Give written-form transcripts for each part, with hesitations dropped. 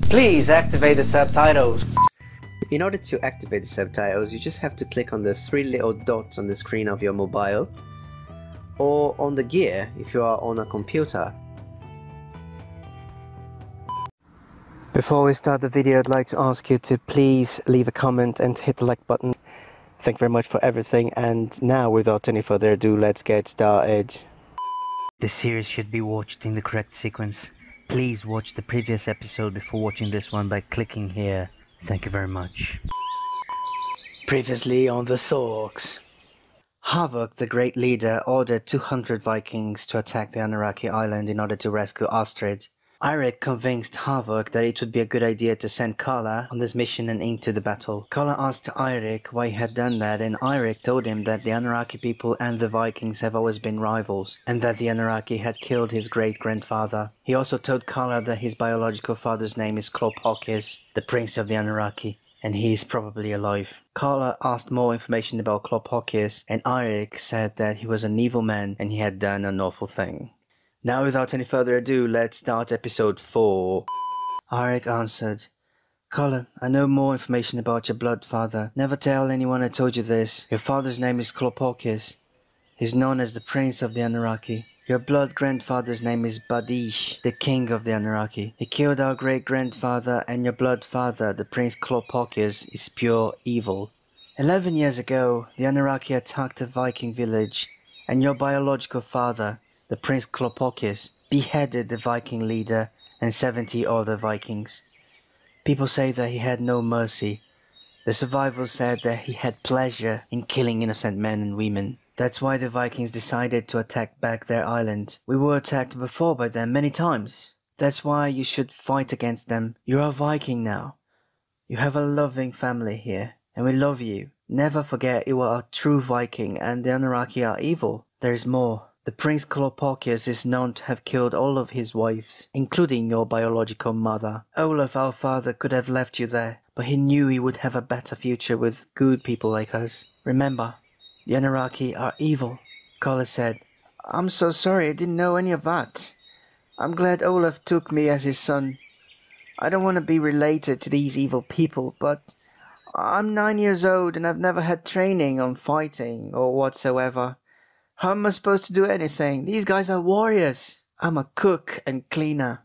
Please activate the subtitles. In order to activate the subtitles, you just have to click on the 3 little dots on the screen of your mobile, or on the gear if you are on a computer. Before we start the video, I'd like to ask you to please leave a comment and hit the like button. Thank you very much for everything, and now without any further ado, let's get started. The series should be watched in the correct sequence. Please watch the previous episode before watching this one by clicking here. Thank you very much. Previously on the Thorks. Havok, the great leader, ordered 200 Vikings to attack the Anaraki island in order to rescue Astrid. Eirik convinced Havok that it would be a good idea to send Kala on this mission and into the battle. Kala asked Eirik why he had done that, and Eirik told him that the Anaraki people and the Vikings have always been rivals, and that the Anaraki had killed his great-grandfather. He also told Kala that his biological father's name is Klopokis, the prince of the Anaraki, and he is probably alive. Kala asked more information about Klopokis, and Eirik said that he was an evil man and he had done an awful thing. Now, without any further ado, let's start episode 4. Eirik answered, Kala, I know more information about your blood father. Never tell anyone I told you this. Your father's name is Klopokis. He's known as the prince of the Anaraki. Your blood grandfather's name is Badish, the king of the Anaraki. He killed our great-grandfather, and your blood father, the prince Klopokis, is pure evil. 11 years ago, the Anaraki attacked a Viking village, and your biological father, the Prince Klopokis, beheaded the Viking leader and 70 other Vikings. People say that he had no mercy. The survivors said that he had pleasure in killing innocent men and women. That's why the Vikings decided to attack back their island. We were attacked before by them many times. That's why you should fight against them. You're a Viking now. You have a loving family here, and we love you. Never forget you are a true Viking, and the Anaraki are evil. There is more. The Prince Klopokis is known to have killed all of his wives, including your biological mother. Olaf, our father, could have left you there, but he knew he would have a better future with good people like us. Remember, the Anaraki are evil. Kala said, I'm so sorry, I didn't know any of that. I'm glad Olaf took me as his son. I don't want to be related to these evil people, but I'm 9 years old and I've never had training on fighting or whatsoever. How am I supposed to do anything? These guys are warriors. I'm a cook and cleaner,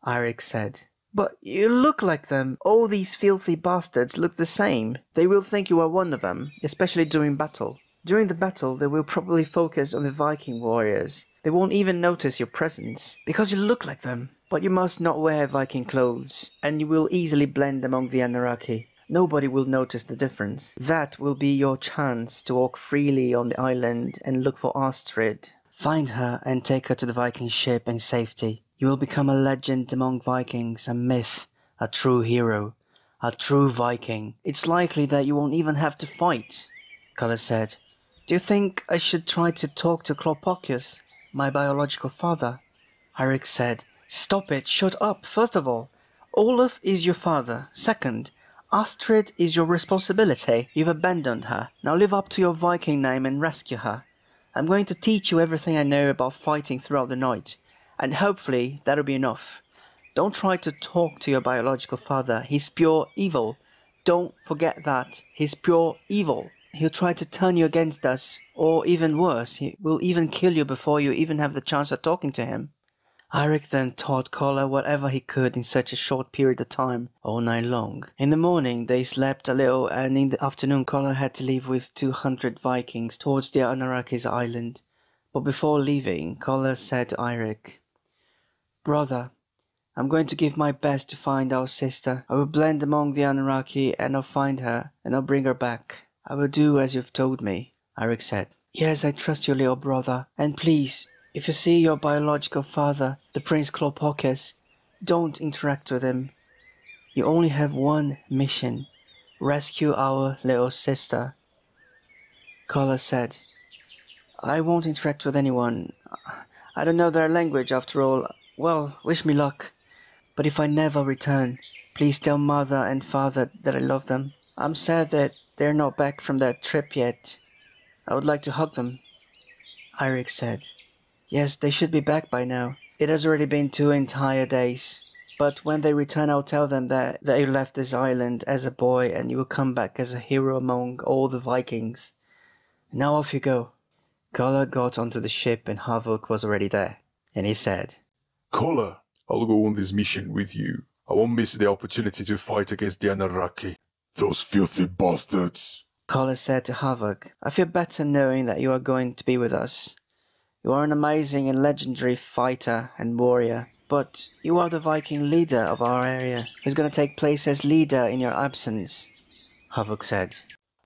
Eirik said. But you look like them. All these filthy bastards look the same. They will think you are one of them, especially during battle. During the battle, they will probably focus on the Viking warriors. They won't even notice your presence, because you look like them. But you must not wear Viking clothes, and you will easily blend among the Anaraki. Nobody will notice the difference. That will be your chance to walk freely on the island and look for Astrid. Find her and take her to the Viking ship in safety. You will become a legend among Vikings, a myth, a true hero, a true Viking. It's likely that you won't even have to fight, Kala said. Do you think I should try to talk to Klopokis, my biological father? Eirik said, Stop it, shut up. First of all, Olaf is your father. Second, Astrid is your responsibility. You've abandoned her. Now live up to your Viking name and rescue her. I'm going to teach you everything I know about fighting throughout the night, and hopefully that'll be enough. Don't try to talk to your biological father. He's pure evil. Don't forget that. He's pure evil. He'll try to turn you against us, or even worse, he will even kill you before you even have the chance of talking to him. Eirik then taught Kala whatever he could in such a short period of time, all night long. In the morning they slept a little, and in the afternoon Kala had to leave with 200 Vikings towards the Anaraki's island. But before leaving, Kala said to Eirik, Brother, I'm going to give my best to find our sister. I will blend among the Anaraki and I'll find her and I'll bring her back. I will do as you've told me, Eirik said. Yes, I trust you, little brother, and please, if you see your biological father, the Prince Klopokis, don't interact with him. You only have one mission. Rescue our little sister. Kala said, I won't interact with anyone. I don't know their language after all. Well, wish me luck. But if I never return, please tell mother and father that I love them. I'm sad that they're not back from that trip yet. I would like to hug them. Eirik said. Yes, they should be back by now. It has already been 2 entire days. But when they return, I'll tell them that you left this island as a boy and you will come back as a hero among all the Vikings. Now off you go." Koller got onto the ship and Havok was already there, and he said, "Koller, I'll go on this mission with you. I won't miss the opportunity to fight against the Anaraki. Those filthy bastards." Koller said to Havok, "I feel better knowing that you are going to be with us. You are an amazing and legendary fighter and warrior, but you are the Viking leader of our area, who's going to take place as leader in your absence." Havok said,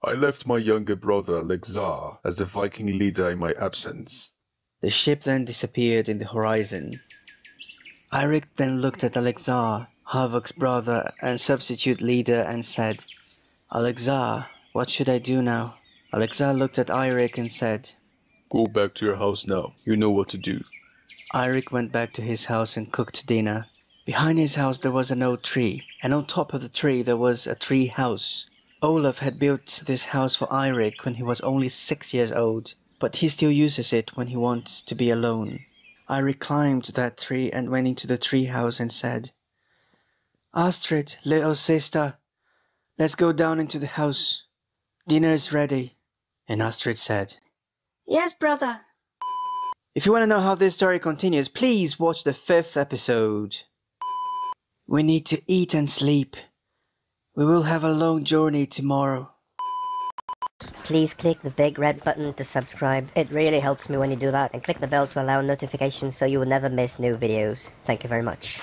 "I left my younger brother, Lexar, as the Viking leader in my absence." The ship then disappeared in the horizon. Eirik then looked at Alexar, Havok's brother and substitute leader, and said, "Alexar, what should I do now?" Alexar looked at Eirik and said, "Go back to your house now. You know what to do." Eirik went back to his house and cooked dinner. Behind his house there was an old tree, and on top of the tree there was a tree house. Olaf had built this house for Eirik when he was only 6 years old, but he still uses it when he wants to be alone. Eirik climbed that tree and went into the tree house and said, "Astrid, little sister, let's go down into the house. Dinner is ready." And Astrid said, "Yes, brother." If you want to know how this story continues, please watch the 5th episode. We need to eat and sleep. We will have a long journey tomorrow. Please click the big red button to subscribe. It really helps me when you do that. And click the bell to allow notifications so you will never miss new videos. Thank you very much.